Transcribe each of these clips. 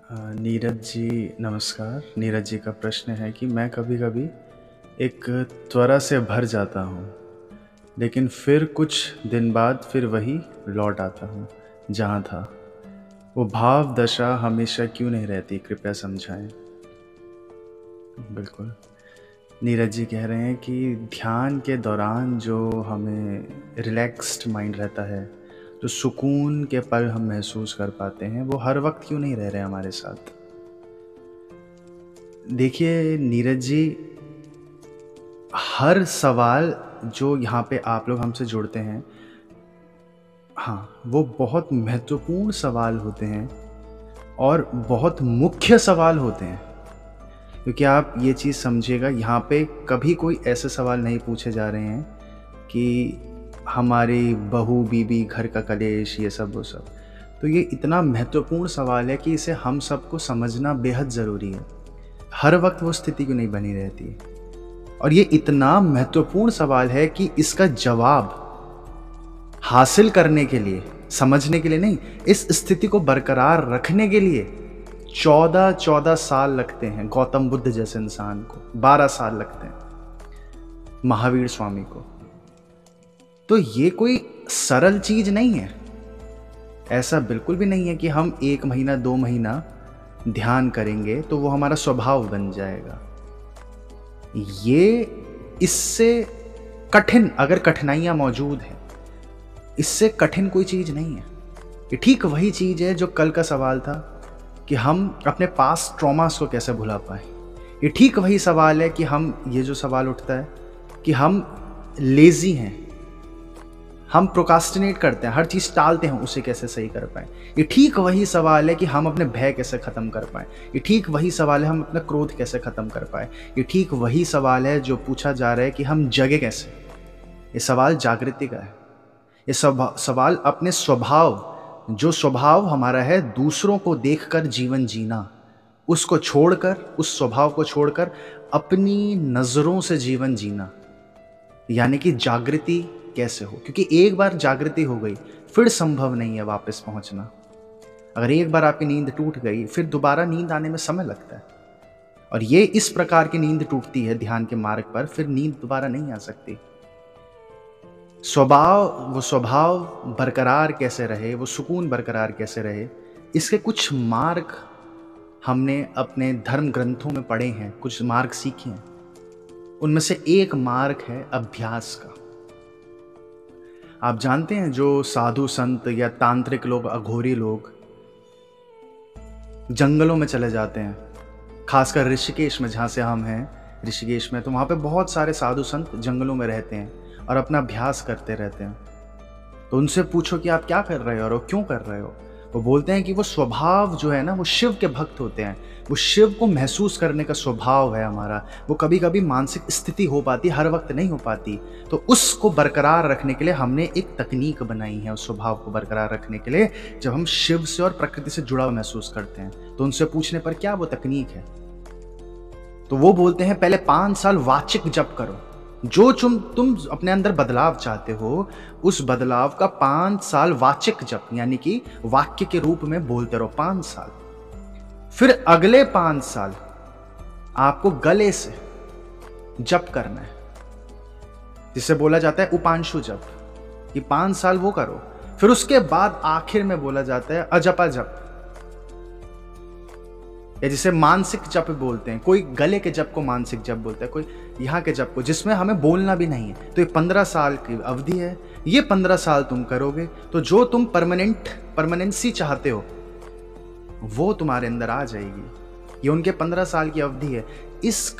नीरज जी नमस्कार। नीरज जी का प्रश्न है कि मैं कभी-कभी एक त्वरा से भर जाता हूँ, लेकिन फिर कुछ दिन बाद फिर वही लौट आता हूँ, जहाँ था। वो भाव दशा हमेशा क्यों नहीं रहती? कृपया समझाएँ। बिल्कुल। नीरज जी कह रहे हैं कि ध्यान के दौरान जो हमें रिलैक्स्ड माइंड रहता है, जो सुकून के पल हम महसूस कर पाते हैं, वो हर वक़्त क्यों नहीं रह रहे हमारे साथ? देखिए नीरज जी, हर सवाल जो यहाँ पे आप लोग हमसे जुड़ते हैं, हाँ, वो बहुत महत्वपूर्ण सवाल होते हैं और बहुत मुख्य सवाल होते हैं। क्योंकि आप ये चीज़ समझिएगा, यहाँ पे कभी कोई ऐसे सवाल नहीं पूछे जा रहे हैं कि हमारी बहू, बीबी, घर का कलेश, ये सब वो सब। तो ये इतना महत्वपूर्ण सवाल है कि इसे हम सबको समझना बेहद ज़रूरी है। हर वक़्त वो स्थिति क्यों नहीं बनी रहती है? और ये इतना महत्वपूर्ण सवाल है कि इसका जवाब हासिल करने के लिए, समझने के लिए नहीं, इस स्थिति को बरकरार रखने के लिए 14-14 साल लगते हैं गौतम बुद्ध जैसे इंसान को, 12 साल लगते हैं महावीर स्वामी को। तो ये कोई सरल चीज नहीं है। ऐसा बिल्कुल भी नहीं है कि हम 1 महीना 2 महीना ध्यान करेंगे तो वो हमारा स्वभाव बन जाएगा। ये इससे कठिन, अगर कठिनाइयां मौजूद हैं, इससे कठिन कोई चीज नहीं है। ये ठीक वही चीज है जो कल का सवाल था कि हम अपने पास ट्रॉमास को कैसे भुला पाए। ये ठीक वही सवाल है कि हम, ये जो सवाल उठता है कि हम लेजी हैं, हम प्रोकास्टिनेट करते हैं, हर चीज़ टालते हैं, उसे कैसे सही कर पाए। ये ठीक वही सवाल है कि हम अपने भय कैसे ख़त्म कर पाए। ये ठीक वही सवाल है हम अपना क्रोध कैसे ख़त्म कर पाए। ये ठीक वही सवाल है जो पूछा जा रहा है कि हम जगे कैसे। ये सवाल जागृति का है। ये सवाल अपने स्वभाव, जो स्वभाव हमारा है दूसरों को देखकर जीवन जीना, उसको छोड़कर, उस स्वभाव को छोड़कर अपनी नज़रों से जीवन जीना, यानी कि जागृति कैसे हो। क्योंकि एक बार जागृति हो गई फिर संभव नहीं है वापस पहुंचना। अगर एक बार आपकी नींद टूट गई फिर दोबारा नींद आने में समय लगता है, और ये इस प्रकार की नींद टूटती है ध्यान के मार्ग पर, फिर नींद दोबारा नहीं आ सकती। वो स्वभाव बरकरार कैसे रहे, वो सुकून बरकरार कैसे रहे, इसके कुछ मार्ग हमने अपने धर्म ग्रंथों में पढ़े हैं, कुछ मार्ग सीखे हैं। उनमें से एक मार्ग है अभ्यास का। आप जानते हैं जो साधु संत या तांत्रिक लोग, अघोरी लोग जंगलों में चले जाते हैं, खासकर ऋषिकेश में, जहाँ से हम हैं ऋषिकेश में, तो वहाँ पे बहुत सारे साधु संत जंगलों में रहते हैं और अपना अभ्यास करते रहते हैं। तो उनसे पूछो कि आप क्या कर रहे हो और क्यों कर रहे हो। वो बोलते हैं कि वो स्वभाव जो है ना, वो शिव के भक्त होते हैं, वो शिव को महसूस करने का स्वभाव है हमारा। वो कभी कभी मानसिक स्थिति हो पाती, हर वक्त नहीं हो पाती। तो उसको बरकरार रखने के लिए हमने एक तकनीक बनाई है, उस स्वभाव को बरकरार रखने के लिए। जब हम शिव से और प्रकृति से जुड़ा महसूस करते हैं तो उनसे पूछने पर क्या वो तकनीक है, तो वो बोलते हैं पहले 5 साल वाचिक जप करो। जो तुम अपने अंदर बदलाव चाहते हो, उस बदलाव का 5 साल वाचिक जप, यानी कि वाक्य के रूप में बोलते रहो 5 साल। फिर अगले 5 साल आपको गले से जप करना है, जिसे बोला जाता है उपांशु जप। ये 5 साल वो करो। फिर उसके बाद आखिर में बोला जाता है अजपा जप, या जिसे मानसिक जप बोलते हैं। कोई गले के जप को मानसिक जप बोलता है, कोई यहाँ के जप को, जिसमें हमें बोलना भी नहीं है। तो ये 15 साल की अवधि है। ये 15 साल तुम करोगे तो जो तुम परमानेंसी चाहते हो वो तुम्हारे अंदर आ जाएगी। ये उनके 15 साल की अवधि है। इस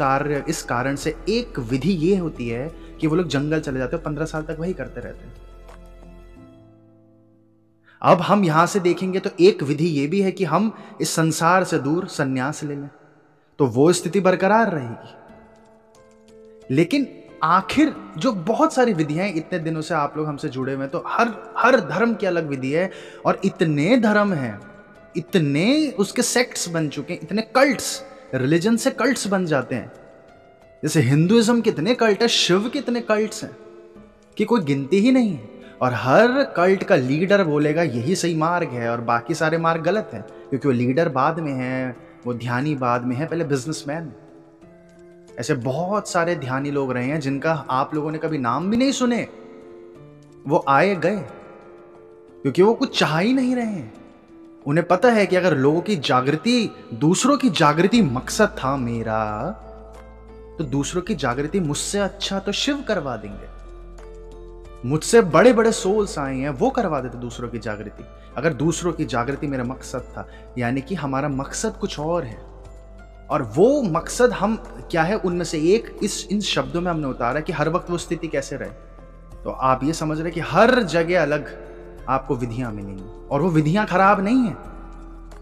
कारण से एक विधि ये होती है कि वो लोग जंगल चले जाते हैं, 15 साल तक वही करते रहते हैं। अब हम यहां से देखेंगे तो एक विधि ये भी है कि हम इस संसार से दूर संन्यास ले लें, तो वो स्थिति बरकरार रहेगी। लेकिन आखिर जो बहुत सारी विधियां, इतने दिनों से आप लोग हमसे जुड़े हुए हैं, तो हर धर्म की अलग विधि है। और इतने धर्म हैं, इतने उसके सेक्ट्स बन चुके हैं, इतने कल्ट्स, रिलीजन से कल्ट्स बन जाते हैं। जैसे हिंदुइज्म कितने कल्ट है, शिव के इतने कल्ट्स हैं कि कोई गिनती ही नहीं है। और हर कल्ट का लीडर बोलेगा यही सही मार्ग है और बाकी सारे मार्ग गलत है, क्योंकि वो लीडर बाद में है, वो ध्यानी बाद में है, पहले बिजनेसमैन। ऐसे बहुत सारे ध्यानी लोग रहे हैं जिनका आप लोगों ने कभी नाम भी नहीं सुने, वो आए गए क्योंकि वो कुछ चाह ही नहीं रहे हैं। उन्हें पता है कि अगर लोगों की जागृति, दूसरों की जागृति मकसद था मेरा, तो दूसरों की जागृति मुझसे अच्छा तो शिव करवा देंगे। मुझसे बड़े बड़े सोल्स आए हैं, वो करवा देते दूसरों की जागृति। अगर दूसरों की जागृति मेरा मकसद था, यानी कि हमारा मकसद कुछ और है, और वो मकसद हम क्या है, उनमें से एक इन शब्दों में हमने उतारा कि हर वक्त वो स्थिति कैसे रहे। तो आप ये समझ रहे कि हर जगह अलग आपको विधियां मिलेंगी, और वो विधियां खराब नहीं है।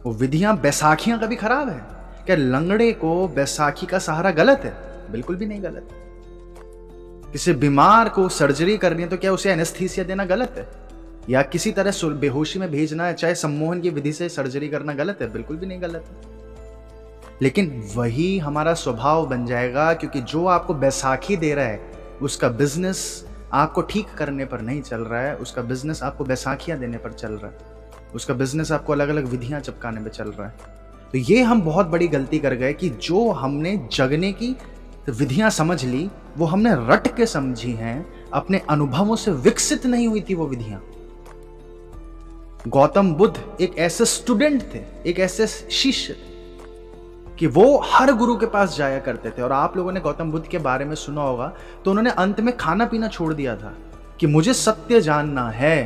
वो विधियां बैसाखियां कभी खराब है क्या? लंगड़े को बैसाखी का सहारा गलत है? बिल्कुल भी नहीं गलत। किसी बीमार को सर्जरी करनी है तो क्या उसे एनेस्थीसिया देना गलत है? या किसी तरह बेहोशी में भेजना है, चाहे सम्मोहन की विधि से सर्जरी करना गलत है? बिल्कुल भी नहीं गलत है। लेकिन वही हमारा स्वभाव बन जाएगा, क्योंकि जो आपको बैसाखी दे रहा है उसका बिजनेस आपको ठीक करने पर नहीं चल रहा है, उसका बिजनेस आपको बैसाखियां देने पर चल रहा है, उसका बिजनेस आपको अलग अलग विधियां चिपकाने पर चल रहा है। तो ये हम बहुत बड़ी गलती कर गए कि जो हमने जगने की विधियां समझ ली, वो हमने रट के समझी हैं, अपने अनुभवों से विकसित नहीं हुई थी वो विधियां। गौतम बुद्ध एक ऐसे स्टूडेंट थे, एक ऐसे शिष्य थे कि वो हर गुरु के पास जाया करते थे। और आप लोगों ने गौतम बुद्ध के बारे में सुना होगा, तो उन्होंने अंत में खाना पीना छोड़ दिया था कि मुझे सत्य जानना है,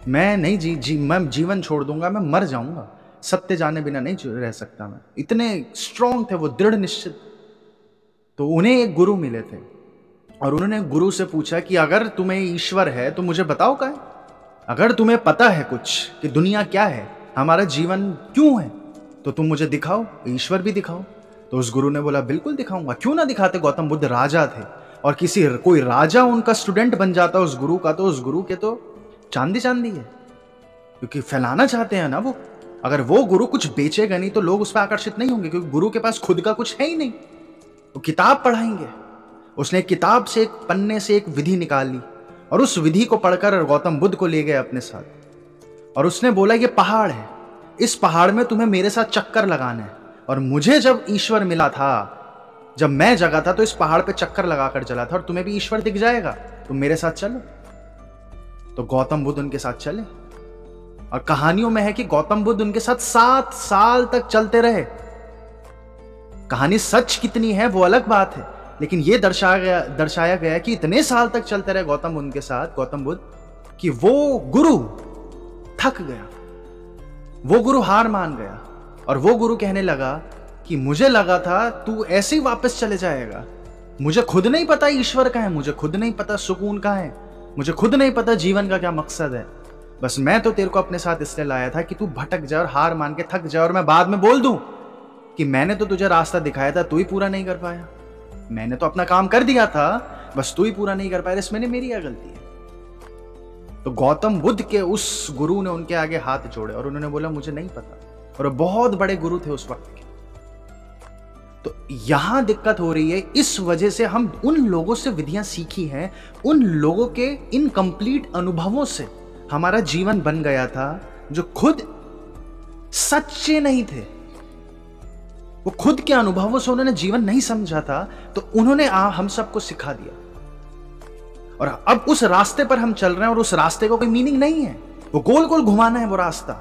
मैं नहीं मैं जीवन छोड़ दूंगा, मैं मर जाऊंगा, सत्य जाने बिना नहीं रह सकता मैं। इतने स्ट्रांग थे वो, दृढ़ निश्चित। तो उन्हें एक गुरु मिले थे, और उन्होंने गुरु से पूछा कि अगर तुम्हें ईश्वर है तो मुझे बताओ क्या है? अगर तुम्हें पता है कुछ कि दुनिया क्या है, हमारा जीवन क्यों है, तो तुम मुझे दिखाओ, ईश्वर भी दिखाओ। तो उस गुरु ने बोला बिल्कुल दिखाऊंगा। क्यों ना दिखाते? गौतम बुद्ध राजा थे, और कोई राजा उनका स्टूडेंट बन जाता उस गुरु का, तो उस गुरु के तो चांदी चांदी है, क्योंकि फैलाना चाहते हैं ना वो। अगर वो गुरु कुछ बेचेगा नहीं तो लोग उस पर आकर्षित नहीं होंगे, क्योंकि गुरु के पास खुद का कुछ है ही नहीं। वो किताब पढ़ाएंगे। उसने किताब से, एक पन्ने से एक विधि निकाली, और उस विधि को पढ़कर गौतम बुद्ध को ले गए अपने साथ, और उसने बोला ये पहाड़ है, इस पहाड़ में तुम्हें मेरे साथ चक्कर लगाना है। और मुझे जब ईश्वर मिला था, जब मैं जगा था, तो इस पहाड़ पे चक्कर लगाकर चला था, और तुम्हें भी ईश्वर दिख जाएगा, तुम मेरे साथ चलो। तो गौतम बुद्ध उनके साथ चले, और कहानियों में है कि गौतम बुद्ध उनके साथ 7 साल तक चलते रहे। कहानी सच कितनी है वो अलग बात है, लेकिन ये दर्शाया गया कि इतने साल तक चलते रहे गौतम उनके साथ, गौतम बुद्ध, कि वो गुरु थक गया, वो गुरु हार मान गया। और वो गुरु कहने लगा कि मुझे लगा था तू ऐसे ही वापस चले जाएगा, मुझे खुद नहीं पता ईश्वर का है, मुझे खुद नहीं पता सुकून का है, मुझे खुद नहीं पता जीवन का क्या मकसद है। बस मैं तो तेरे को अपने साथ इसलिए लाया था कि तू भटक जाए और हार मान के थक जाए, और मैं बाद में बोल दूं कि मैंने तो तुझे रास्ता दिखाया था, तू ही पूरा नहीं कर पाया। मैंने तो अपना काम कर दिया था, बस तू ही पूरा नहीं कर पाया, इसमें मेरी क्या गलती है? तो गौतम बुद्ध के उस गुरु ने उनके आगे हाथ जोड़े, और उन्होंने बोला मुझे नहीं पता। और बहुत बड़े गुरु थे उस वक्त के। तो यहां दिक्कत हो रही है, इस वजह से हम उन लोगों से विधियां सीखी हैं, उन लोगों के इनकम्प्लीट अनुभवों से हमारा जीवन बन गया था, जो खुद सच्चे नहीं थे। वो खुद के अनुभवों से उन्होंने जीवन नहीं समझा था, तो उन्होंने हम सबको सिखा दिया। और अब उस रास्ते पर हम चल रहे हैं, और उस रास्ते को कोई मीनिंग नहीं है। वो गोल गोल घुमाना है वो रास्ता,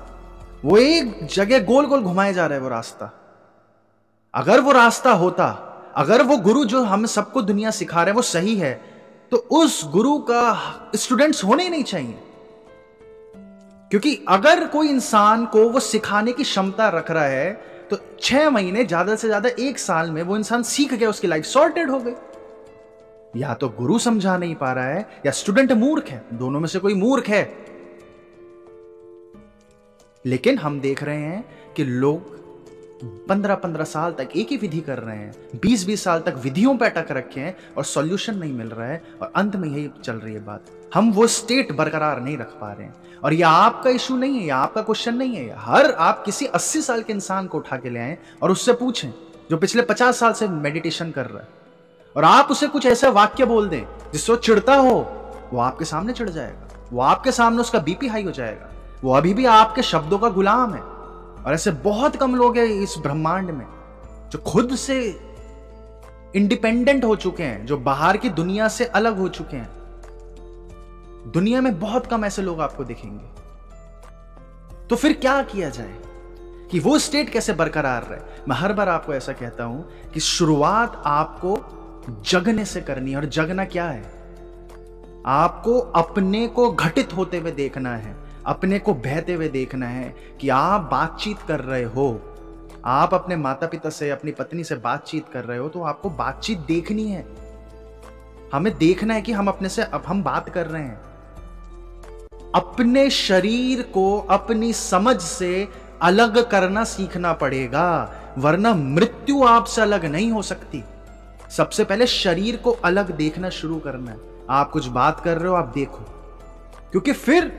वो एक जगह गोल गोल घुमाए जा रहा है वो रास्ता। अगर वो रास्ता होता, अगर वो गुरु जो हम सबको दुनिया सिखा रहे हैं वो सही है, तो उस गुरु का स्टूडेंट्स होने ही नहीं चाहिए। क्योंकि अगर कोई इंसान को वो सिखाने की क्षमता रख रहा है, तो 6 महीने, ज्यादा से ज्यादा 1 साल में वो इंसान सीख गया, उसकी लाइफ सॉर्टेड हो गई। या तो गुरु समझा नहीं पा रहा है, या स्टूडेंट मूर्ख है, दोनों में से कोई मूर्ख है। लेकिन हम देख रहे हैं कि लोग 15-15 साल तक एक ही विधि कर रहे हैं, 20-20 साल तक विधियों पे अटक रखे हैं, और सॉल्यूशन नहीं मिल रहा है, और अंत में यही चल रही है बात। हम वो स्टेट बरकरार नहीं रख पा रहे हैं। और यह आपका इशू नहीं है, यह आपका क्वेश्चन नहीं है। आप किसी 80 साल के इंसान को उठा के ले आए और उससे पूछें, जो पिछले 50 साल से मेडिटेशन कर रहा है, और आप उसे कुछ ऐसा वाक्य बोल दें जिससे वो चिढ़ता हो, वो आपके सामने चिढ़ जाएगा। वो आपके सामने उसका बीपी हाई हो जाएगा। वो अभी भी आपके शब्दों का गुलाम है। और ऐसे बहुत कम लोग हैं इस ब्रह्मांड में जो खुद से इंडिपेंडेंट हो चुके हैं, जो बाहर की दुनिया से अलग हो चुके हैं। दुनिया में बहुत कम ऐसे लोग आपको दिखेंगे। तो फिर क्या किया जाए कि वो स्टेट कैसे बरकरार रहे? मैं हर बार आपको ऐसा कहता हूं कि शुरुआत आपको जगने से करनी है। और जगना क्या है? आपको अपने को घटित होते हुए देखना है, अपने को बहते हुए देखना है कि आप बातचीत कर रहे हो, आप अपने माता पिता से, अपनी पत्नी से बातचीत कर रहे हो, तो आपको बातचीत देखनी है। हमें देखना है कि हम अपने से अब हम बात कर रहे हैं। अपने शरीर को अपनी समझ से अलग करना सीखना पड़ेगा, वरना मृत्यु आपसे अलग नहीं हो सकती। सबसे पहले शरीर को अलग देखना शुरू करना है। आप कुछ बात कर रहे हो, आप देखो, क्योंकि फिर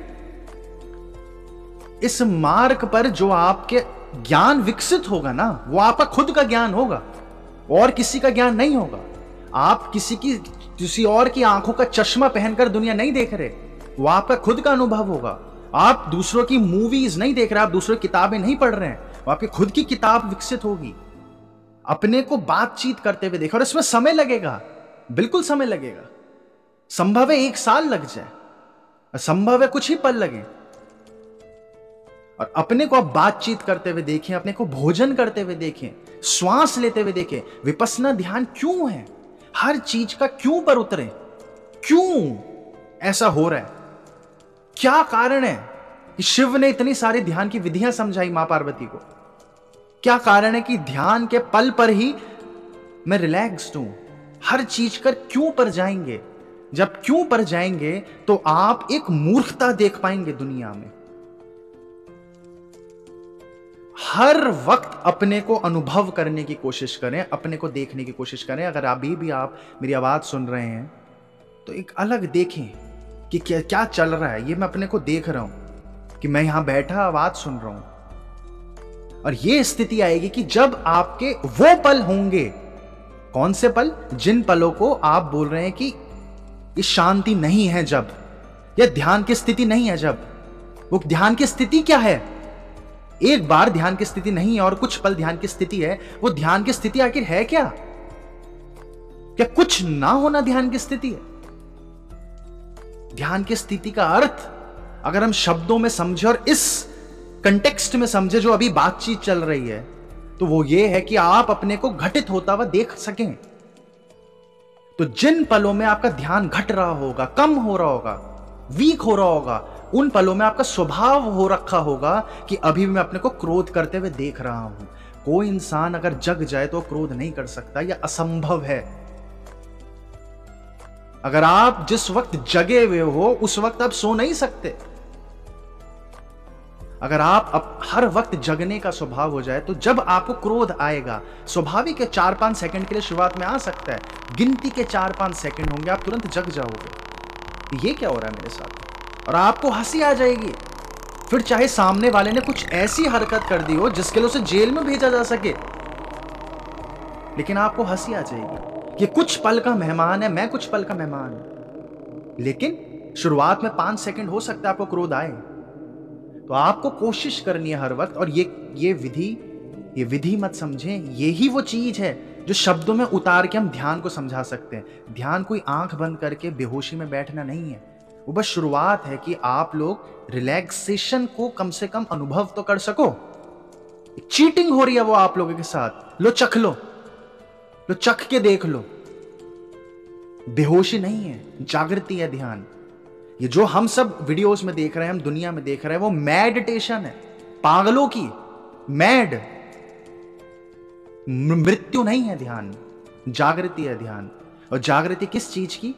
इस मार्ग पर जो आपके ज्ञान विकसित होगा ना, वो आपका खुद का ज्ञान होगा और किसी का ज्ञान नहीं होगा। आप किसी और की आंखों का चश्मा पहनकर दुनिया नहीं देख रहे, वो आपका खुद का अनुभव होगा। आप दूसरों की मूवीज नहीं देख रहे, आप दूसरों की किताबें नहीं पढ़ रहे हैं, वो आपकी खुद की किताब विकसित होगी। अपने को बातचीत करते हुए देखो। और इसमें समय लगेगा, बिल्कुल समय लगेगा। संभव है 1 साल लग जाए, संभव है कुछ ही पल लगे। और अपने को आप बातचीत करते हुए देखें, अपने को भोजन करते हुए देखें, श्वास लेते हुए देखें। विपश्यना ध्यान क्यों है? हर चीज का क्यों पर उतरे, क्यों ऐसा हो रहा है, क्या कारण है कि शिव ने इतनी सारी ध्यान की विधियां समझाई मां पार्वती को? क्या कारण है कि ध्यान के पल पर ही मैं रिलैक्स्ड हूं? हर चीज कर क्यों पर जाएंगे? जब क्यों पर जाएंगे तो आप एक मूर्खता देख पाएंगे दुनिया में। हर वक्त अपने को अनुभव करने की कोशिश करें, अपने को देखने की कोशिश करें। अगर अभी भी आप मेरी आवाज सुन रहे हैं तो एक अलग देखें कि क्या क्या चल रहा है। ये मैं अपने को देख रहा हूं कि मैं यहां बैठा आवाज सुन रहा हूं। और ये स्थिति आएगी कि जब आपके वो पल होंगे, कौन से पल? जिन पलों को आप बोल रहे हैं कि ये शांति नहीं है, जब या ध्यान की स्थिति नहीं है। जब वो ध्यान की स्थिति क्या है? एक बार ध्यान की स्थिति नहीं है और कुछ पल ध्यान की स्थिति है। वो ध्यान की स्थिति आखिर है क्या? क्या कुछ ना होना ध्यान की स्थिति है? ध्यान की स्थिति का अर्थ अगर हम शब्दों में समझे और इस कंटेक्स्ट में समझे जो अभी बातचीत चल रही है, तो वो ये है कि आप अपने को घटित होता हुआ देख सकें। तो जिन पलों में आपका ध्यान घट रहा होगा, कम हो रहा होगा, वीक हो रहा होगा, उन पलों में आपका स्वभाव हो रखा होगा कि अभी मैं अपने को क्रोध करते हुए देख रहा हूं। कोई इंसान अगर जग जाए तो क्रोध नहीं कर सकता, यह असंभव है। अगर आप जिस वक्त जगे हुए हो उस वक्त आप सो नहीं सकते। अगर आप हर वक्त जगने का स्वभाव हो जाए तो जब आपको क्रोध आएगा, स्वाभाविक है 4-5 सेकंड के लिए शुरुआत में आ सकता है, गिनती के 4-5 सेकंड होंगे, आप तुरंत जग जाओगे। ये क्या हो रहा है मेरे साथ? और आपको हंसी आ जाएगी। फिर चाहे सामने वाले ने कुछ ऐसी हरकत कर दी हो जिसके लिए उसे जेल में भेजा जा सके, लेकिन आपको हंसी आ जाएगी। ये कुछ पल का मेहमान है, मैं कुछ पल का मेहमान हूं। लेकिन शुरुआत में 5 सेकंड हो सकता है आपको क्रोध आए, तो आपको कोशिश करनी है हर वक्त। और ये विधि मत समझें, यही वो चीज है जो शब्दों में उतार के हम ध्यान को समझा सकते हैं। ध्यान कोई आंख बंद करके बेहोशी में बैठना नहीं है, वो बस शुरुआत है कि आप लोग रिलैक्सेशन को कम से कम अनुभव तो कर सको। चीटिंग हो रही है वो आप लोगों के साथ, लो चख लो, चख के देख लो। बेहोशी नहीं है, जागृति है ध्यान। ये जो हम सब वीडियोस में देख रहे हैं, हम दुनिया में देख रहे हैं, वो मेडिटेशन है, पागलों की मैड। मृत्यु नहीं है ध्यान, जागृति है ध्यान। और जागृति किस चीज की?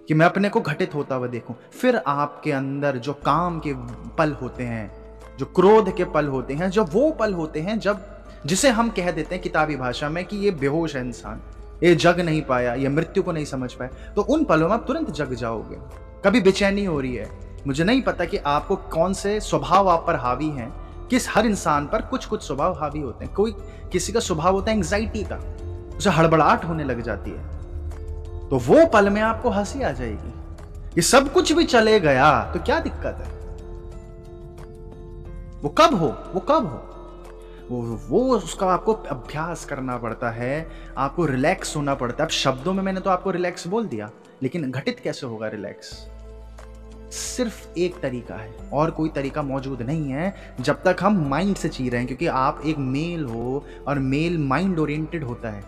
कि मैं अपने को घटित होता हुआ देखूं। फिर आपके अंदर जो काम के पल होते हैं, जो क्रोध के पल होते हैं, जो वो पल होते हैं जब जिसे हम कह देते हैं किताबी भाषा में कि ये बेहोश है इंसान, ये जग नहीं पाया, ये मृत्यु को नहीं समझ पाया, तो उन पलों में आप तुरंत जग जाओगे। कभी बेचैनी हो रही है, मुझे नहीं पता कि आपको कौन से स्वभाव आप पर हावी हैं। किस हर इंसान पर कुछ कुछ स्वभाव हावी होते हैं। कोई किसी का स्वभाव होता है एंग्जाइटी का, उसे हड़बड़ाहट होने लग जाती है, तो वो पल में आपको हंसी आ जाएगी। ये सब कुछ भी चले गया तो क्या दिक्कत है? वो कब हो, वो कब हो? वो उसका आपको अभ्यास करना पड़ता है, आपको रिलैक्स होना पड़ता है। अब शब्दों में मैंने तो आपको रिलैक्स बोल दिया, लेकिन घटित कैसे होगा रिलैक्स? सिर्फ एक तरीका है, और कोई तरीका मौजूद नहीं है जब तक हम माइंड से जी रहे हैं। क्योंकि आप एक मेल हो, और मेल माइंड ओरिएंटेड होता है,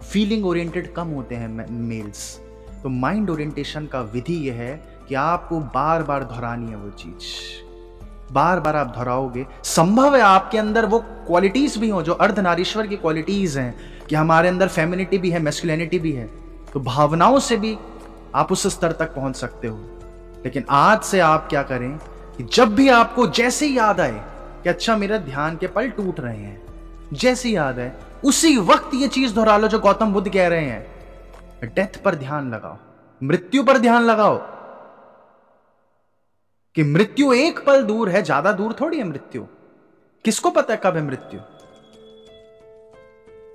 फीलिंग ओरिएंटेड कम होते हैं मेल्स। तो माइंड ओरिएंटेशन का विधि यह है कि आपको बार बार दोहरानी है वो चीज, बार बार आप दोहराओगे। संभव है आपके अंदर वो क्वालिटीज भी हो जो अर्धनारीश्वर की क्वालिटीज हैं, कि हमारे अंदर फेमिनिटी भी है, मैस्कुलिनिटी भी है, तो भावनाओं से भी आप उस स्तर तक पहुंच सकते हो। लेकिन आज से आप क्या करें कि जब भी आपको जैसे याद आए कि अच्छा मेरा ध्यान के पल टूट रहे हैं, जैसे याद आए उसी वक्त ये चीज दोहरा लो जो गौतम बुद्ध कह रहे हैं, डेथ पर ध्यान लगाओ, मृत्यु पर ध्यान लगाओ, कि मृत्यु एक पल दूर है, ज्यादा दूर थोड़ी है मृत्यु। किसको पता है कब है मृत्यु?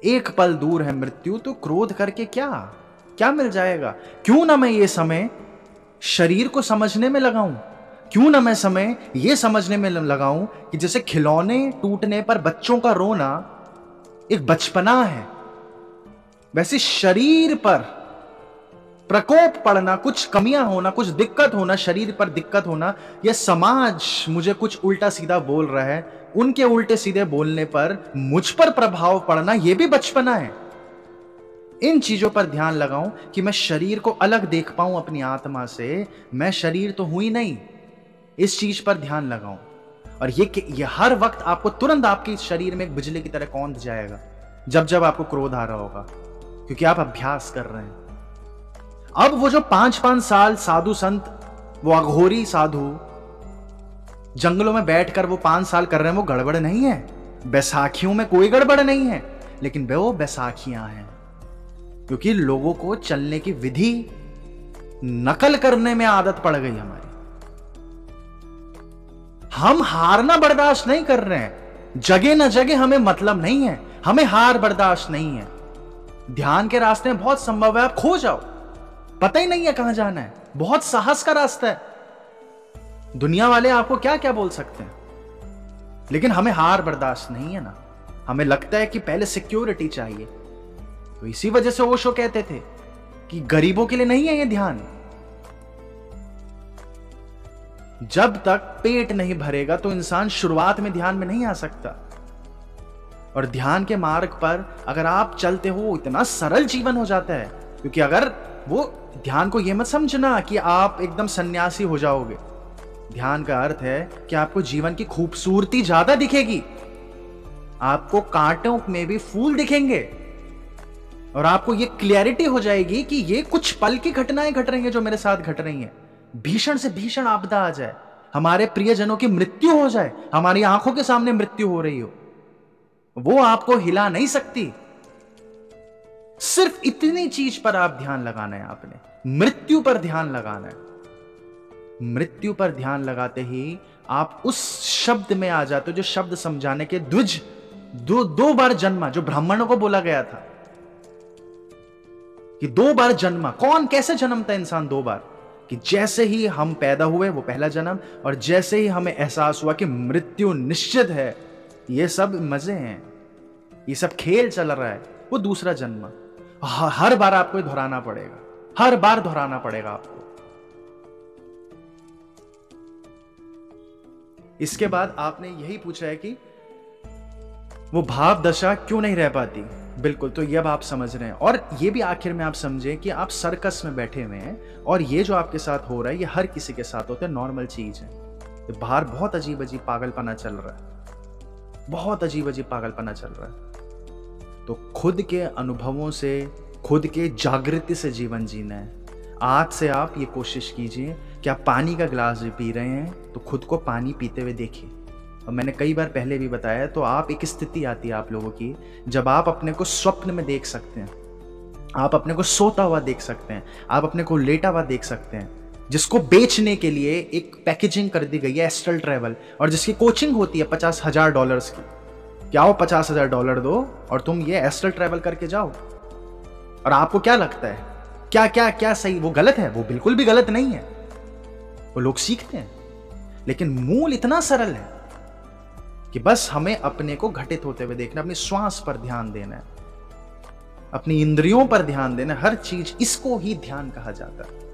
एक पल दूर है मृत्यु, तो क्रोध करके क्या मिल जाएगा? क्यों ना मैं ये समय शरीर को समझने में लगाऊं, क्यों ना मैं समय ये समझने में लगाऊं कि जैसे खिलौने टूटने पर बच्चों का रोना एक बचपना है, वैसे शरीर पर प्रकोप पड़ना, कुछ कमियां होना, कुछ दिक्कत होना, शरीर पर दिक्कत होना, यह समाज मुझे कुछ उल्टा सीधा बोल रहा है, उनके उल्टे सीधे बोलने पर मुझ पर प्रभाव पड़ना, यह भी बचपना है। इन चीजों पर ध्यान लगाऊं कि मैं शरीर को अलग देख पाऊं अपनी आत्मा से, मैं शरीर तो हुई नहीं, इस चीज पर ध्यान लगाऊं। और ये हर वक्त आपको तुरंत आपके शरीर में एक बिजली की तरह कौंध जाएगा जब जब आपको क्रोध आ रहा होगा, क्योंकि आप अभ्यास कर रहे हैं। अब वो जो 5-5 साल साधु संत, वो अघोरी साधु जंगलों में बैठकर वो 5 साल कर रहे हैं, वो गड़बड़ नहीं है। बैसाखियों में कोई गड़बड़ नहीं है, लेकिन वो बैसाखियां हैं क्योंकि लोगों को चलने की विधि नकल करने में आदत पड़ गई हमारी। हम हारना बर्दाश्त नहीं कर रहे हैं, जगह न जगह हमें मतलब नहीं है, हमें हार बर्दाश्त नहीं है। ध्यान के रास्ते में बहुत संभव है आप खो जाओ, पता ही नहीं है कहां जाना है, बहुत साहस का रास्ता है, दुनिया वाले आपको क्या क्या बोल सकते हैं, लेकिन हमें हार बर्दाश्त नहीं है ना। हमें लगता है कि पहले सिक्योरिटी चाहिए। तो इसी वजह से ओशो कहते थे कि गरीबों के लिए नहीं है ये ध्यान। जब तक पेट नहीं भरेगा तो इंसान शुरुआत में ध्यान में नहीं आ सकता। और ध्यान के मार्ग पर अगर आप चलते हो, इतना सरल जीवन हो जाता है। क्योंकि अगर वो ध्यान को यह मत समझना कि आप एकदम सन्यासी हो जाओगे। ध्यान का अर्थ है कि आपको जीवन की खूबसूरती ज्यादा दिखेगी, आपको कांटों में भी फूल दिखेंगे, और आपको यह क्लियरिटी हो जाएगी कि ये कुछ पल की घटनाएं घट रही हैं जो मेरे साथ घट रही हैं। भीषण से भीषण आपदा आ जाए, हमारे प्रियजनों की मृत्यु हो जाए, हमारी आंखों के सामने मृत्यु हो रही हो, वो आपको हिला नहीं सकती। सिर्फ इतनी चीज पर आप ध्यान लगाना है, आपने मृत्यु पर ध्यान लगाना है। मृत्यु पर ध्यान लगाते ही आप उस शब्द में आ जाते हो जो शब्द समझाने के द्विज दो बार जन्मा, जो ब्राह्मणों को बोला गया था कि 2 बार जन्मा। कौन कैसे जन्मता है इंसान 2 बार? कि जैसे ही हम पैदा हुए वो पहला जन्म, और जैसे ही हमें एहसास हुआ कि मृत्यु निश्चित है, ये सब मजे हैं, ये सब खेल चल रहा है, वो दूसरा जन्म। हर बार आपको दोहराना पड़ेगा, हर बार दोहराना पड़ेगा आपको। इसके बाद आपने यही पूछा है कि वो भाव दशा क्यों नहीं रह पाती। बिल्कुल, तो ये अब आप समझ रहे हैं। और ये भी आखिर में आप समझें कि आप सर्कस में बैठे हुए हैं, और ये जो आपके साथ हो रहा है ये हर किसी के साथ होता है, नॉर्मल चीज है। तो बाहर बहुत अजीब अजीब पागलपना चल रहा है, बहुत अजीब अजीब पागलपना चल रहा है। तो खुद के अनुभवों से, खुद के जागृति से जीवन जीना है। आज से आप ये कोशिश कीजिए कि आप पानी का गिलास भी पी रहे हैं तो खुद को पानी पीते हुए देखिए। और मैंने कई बार पहले भी बताया, तो आप एक स्थिति आती है आप लोगों की जब आप अपने को स्वप्न में देख सकते हैं, आप अपने को सोता हुआ देख सकते हैं, आप अपने को लेटा हुआ देख सकते हैं, जिसको बेचने के लिए एक पैकेजिंग कर दी गई है एस्ट्रल ट्रैवल, और जिसकी कोचिंग होती है $50,000 की। क्या हो, $50,000 दो और तुम ये एस्ट्रल ट्रैवल करके जाओ। और आपको क्या लगता है क्या क्या क्या सही, वो गलत है, वो बिल्कुल भी गलत नहीं है, वो लोग सीखते हैं, लेकिन मूल इतना सरल है कि बस हमें अपने को घटित होते हुए देखना, अपनी श्वास पर ध्यान देना है, अपनी इंद्रियों पर ध्यान देना, हर चीज, इसको ही ध्यान कहा जाता है।